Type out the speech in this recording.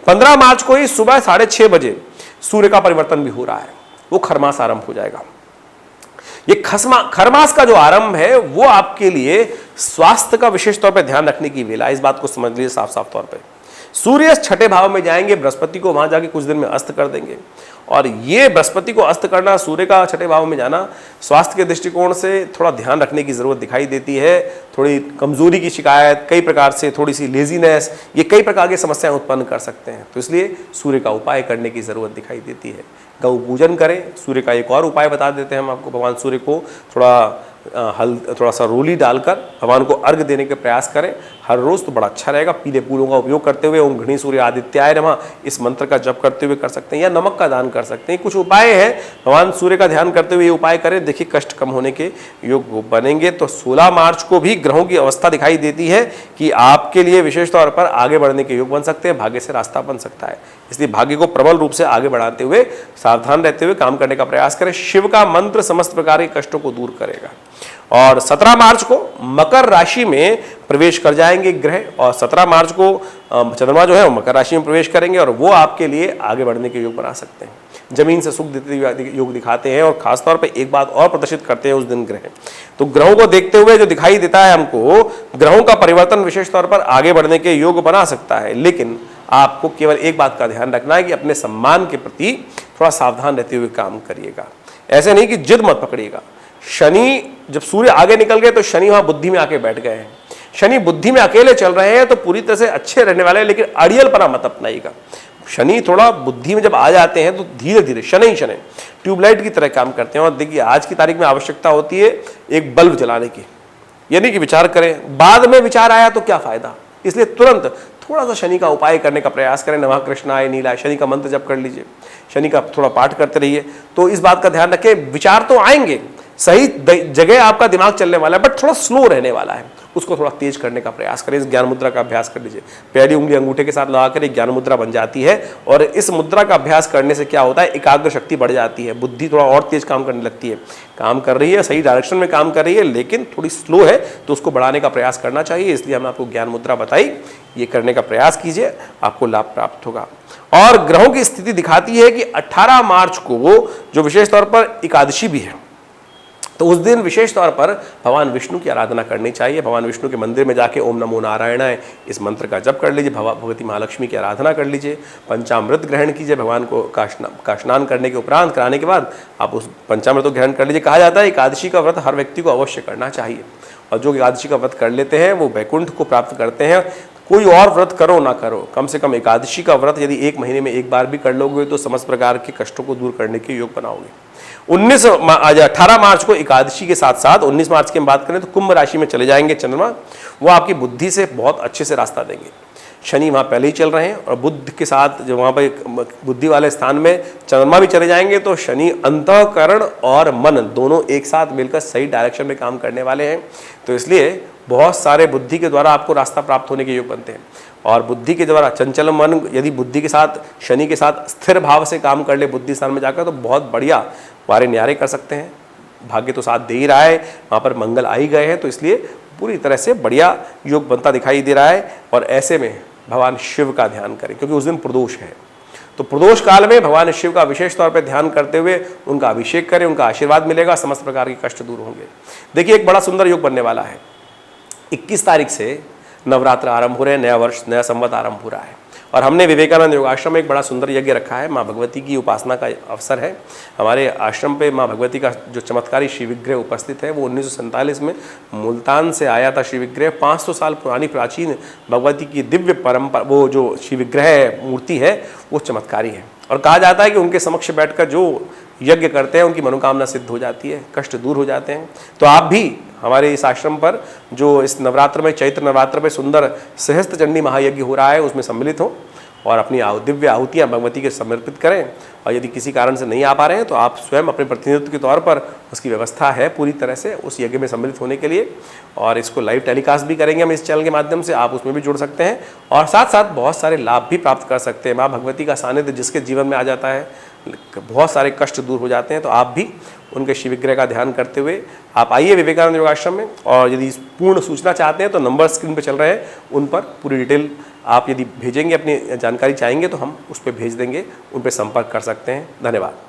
15 मार्च को ही सुबह 6:30 बजे सूर्य का परिवर्तन भी हो रहा है, वो खरमास आरंभ हो जाएगा। ये खरमास का जो आरंभ है वो आपके लिए स्वास्थ्य का विशेष तौर पर ध्यान रखने की वेला, इस बात को समझ लीजिए साफ साफ तौर पे। सूर्य छठे भाव में जाएंगे, बृहस्पति को वहां जाके कुछ दिन में अस्त कर देंगे, और ये बृहस्पति को अस्त करना, सूर्य का छठे भाव में जाना, स्वास्थ्य के दृष्टिकोण से थोड़ा ध्यान रखने की जरूरत दिखाई देती है। थोड़ी कमजोरी की शिकायत, कई प्रकार से थोड़ी सी लेजीनेस, ये कई प्रकार की समस्याएं उत्पन्न कर सकते हैं। तो इसलिए सूर्य का उपाय करने की जरूरत दिखाई देती है। गौ पूजन करें। सूर्य का एक और उपाय बता देते हैं हम आपको। भगवान सूर्य को थोड़ा सा रोली डालकर भगवान को अर्घ देने के प्रयास करें हर रोज, तो बड़ा अच्छा रहेगा। पीले फूलों का उपयोग करते हुए ओम घृणी सूर्य आदित्याय नमः इस मंत्र का जप करते हुए कर सकते हैं, या नमक का दान कर सकते हैं। कुछ उपाय हैं, भगवान सूर्य का ध्यान करते हुए ये उपाय करें, देखिए कष्ट कम होने के योग बनेंगे। तो 16 मार्च को भी ग्रहों की अवस्था दिखाई देती है कि आपके लिए विशेष तौर पर आगे बढ़ने के योग बन सकते हैं, भाग्य से रास्ता बन सकता है। इसलिए भाग्य को प्रबल रूप से आगे बढ़ाते हुए सावधान रहते हुए काम करने का प्रयास करें। शिव का मंत्र समस्त प्रकार के कष्टों को दूर करेगा। और 17 मार्च को मकर राशि में प्रवेश कर जाएंगे ग्रह, और 17 मार्च को चंद्रमा जो है वो मकर राशि में प्रवेश करेंगे, और वो आपके लिए आगे बढ़ने के योग बना सकते हैं, जमीन से सुख देते योग दिखाते हैं, और खासतौर पे एक बात और प्रदर्शित करते हैं उस दिन ग्रह। तो ग्रहों को देखते हुए जो दिखाई देता है हमको, ग्रहों का परिवर्तन विशेष तौर पर आगे बढ़ने के योग बना सकता है। लेकिन आपको केवल एक बात का ध्यान रखना है कि अपने सम्मान के प्रति थोड़ा सावधान रहते हुए काम करिएगा। ऐसे नहीं कि जिद मत पकड़िएगा। शनि जब सूर्य आगे निकल गए तो शनि वहां बुद्धि में आके बैठ गए हैं। शनि बुद्धि में अकेले चल रहे हैं तो पूरी तरह से अच्छे रहने वाले हैं, लेकिन अड़ियलपना मत अपनाइएगा। शनि थोड़ा बुद्धि में जब आ जाते हैं तो धीरे धीरे शनि ट्यूबलाइट की तरह काम करते हैं। और देखिए आज की तारीख में आवश्यकता होती है एक बल्ब जलाने की, यानी कि विचार करें, बाद में विचार आया तो क्या फायदा। इसलिए तुरंत थोड़ा सा शनि का उपाय करने का प्रयास करें। नमः कृष्णाय नीलाय, शनि का मंत्र जप कर लीजिए, शनि का थोड़ा पाठ करते रहिए। तो इस बात का ध्यान रखें, विचार तो आएंगे, सही जगह आपका दिमाग चलने वाला है, बट थोड़ा स्लो रहने वाला है, उसको थोड़ा तेज करने का प्रयास करें। इस ज्ञान मुद्रा का अभ्यास कर लीजिए। पहली उंगली अंगूठे के साथ लगाकर एक ज्ञान मुद्रा बन जाती है, और इस मुद्रा का अभ्यास करने से क्या होता है, एकाग्र शक्ति बढ़ जाती है, बुद्धि थोड़ा और तेज काम करने लगती है। काम कर रही है, सही डायरेक्शन में काम कर रही है, लेकिन थोड़ी स्लो है, तो उसको बढ़ाने का प्रयास करना चाहिए। इसलिए हमने आपको ज्ञान मुद्रा बताई, ये करने का प्रयास कीजिए, आपको लाभ प्राप्त होगा। और ग्रहों की स्थिति दिखाती है कि 18 मार्च को जो विशेष तौर पर एकादशी भी है, तो उस दिन विशेष तौर पर भगवान विष्णु की आराधना करनी चाहिए। भगवान विष्णु के मंदिर में जाके ओम नमो नारायणाय इस मंत्र का जप कर लीजिए, भगवती महालक्ष्मी की आराधना कर लीजिए, पंचामृत ग्रहण कीजिए। भगवान को का स्नान करने के उपरांत, कराने के बाद आप उस पंचामृत को ग्रहण कर लीजिए। कहा जाता है एकादशी का व्रत हर व्यक्ति को अवश्य करना चाहिए, और जो एकादशी का व्रत कर लेते हैं वो वैकुंठ को प्राप्त करते हैं। कोई और व्रत करो ना करो, कम से कम एकादशी का व्रत यदि एक महीने में एक बार भी कर लोगे तो समस्त प्रकार के कष्टों को दूर करने के योग बनाओगे। 18 मार्च को एकादशी के साथ साथ 19 मार्च की हम बात करें तो कुंभ राशि में चले जाएंगे चंद्रमा। वो आपकी बुद्धि से बहुत अच्छे से रास्ता देंगे। शनि वहाँ पहले ही चल रहे हैं, और बुद्ध के साथ जो वहाँ पर बुद्धि वाले स्थान में चंद्रमा भी चले जाएंगे, तो शनि अंतःकरण और मन दोनों एक साथ मिलकर सही डायरेक्शन में काम करने वाले हैं। तो इसलिए बहुत सारे बुद्धि के द्वारा आपको रास्ता प्राप्त होने के योग बनते हैं। और बुद्धि के द्वारा चंचल मन यदि बुद्धि के साथ, शनि के साथ स्थिर भाव से काम कर ले बुद्धि स्थान में जाकर, तो बहुत बढ़िया वारे न्यारे कर सकते हैं। भाग्य तो साथ दे ही रहा है, वहाँ पर मंगल आ ही गए हैं, तो इसलिए पूरी तरह से बढ़िया योग बनता दिखाई दे रहा है। और ऐसे में भगवान शिव का ध्यान करें, क्योंकि उस दिन प्रदोष है। तो प्रदोष काल में भगवान शिव का विशेष तौर पर ध्यान करते हुए उनका अभिषेक करें, उनका आशीर्वाद मिलेगा, समस्त प्रकार के कष्ट दूर होंगे। देखिए एक बड़ा सुंदर योग बनने वाला है। 21 तारीख से नवरात्र आरंभ हो रहे हैं, नया वर्ष, नया संवत आरंभ हो रहा है, और हमने विवेकानंद योगाश्रम में एक बड़ा सुंदर यज्ञ रखा है। माँ भगवती की उपासना का अवसर है। हमारे आश्रम पे माँ भगवती का जो चमत्कारी शिव विग्रह उपस्थित है, वो 1947 में मुल्तान से आया था। शिव विग्रह 500 साल पुरानी प्राचीन भगवती की दिव्य परंपरा, वो जो शिव विग्रह मूर्ति है वो चमत्कारी है, और कहा जाता है कि उनके समक्ष बैठकर जो यज्ञ करते हैं उनकी मनोकामना सिद्ध हो जाती है, कष्ट दूर हो जाते हैं। तो आप भी हमारे इस आश्रम पर जो इस नवरात्र में, चैत्र नवरात्र में सुंदर सहस्त्र चंडी महायज्ञ हो रहा है, उसमें सम्मिलित हो और अपनी दिव्य आहुतियाँ भगवती के समर्पित करें। और यदि किसी कारण से नहीं आ पा रहे हैं तो आप स्वयं अपने प्रतिनिधित्व के तौर पर, उसकी व्यवस्था है पूरी तरह से उस यज्ञ में सम्मिलित होने के लिए, और इसको लाइव टेलीकास्ट भी करेंगे हम इस चैनल के माध्यम से, आप उसमें भी जुड़ सकते हैं और साथ साथ बहुत सारे लाभ भी प्राप्त कर सकते हैं। माँ भगवती का सानिध्य जिसके जीवन में आ जाता है, बहुत सारे कष्ट दूर हो जाते हैं। तो आप भी उनके शिव विग्रह का ध्यान करते हुए आप आइए विवेकानंद योगाश्रम में। और यदि पूर्ण सूचना चाहते हैं तो नंबर स्क्रीन पर चल रहे हैं, उन पर पूरी डिटेल आप यदि भेजेंगे, अपनी जानकारी चाहेंगे तो हम उस पर भेज देंगे, उन पर संपर्क कर सकते हैं। धन्यवाद।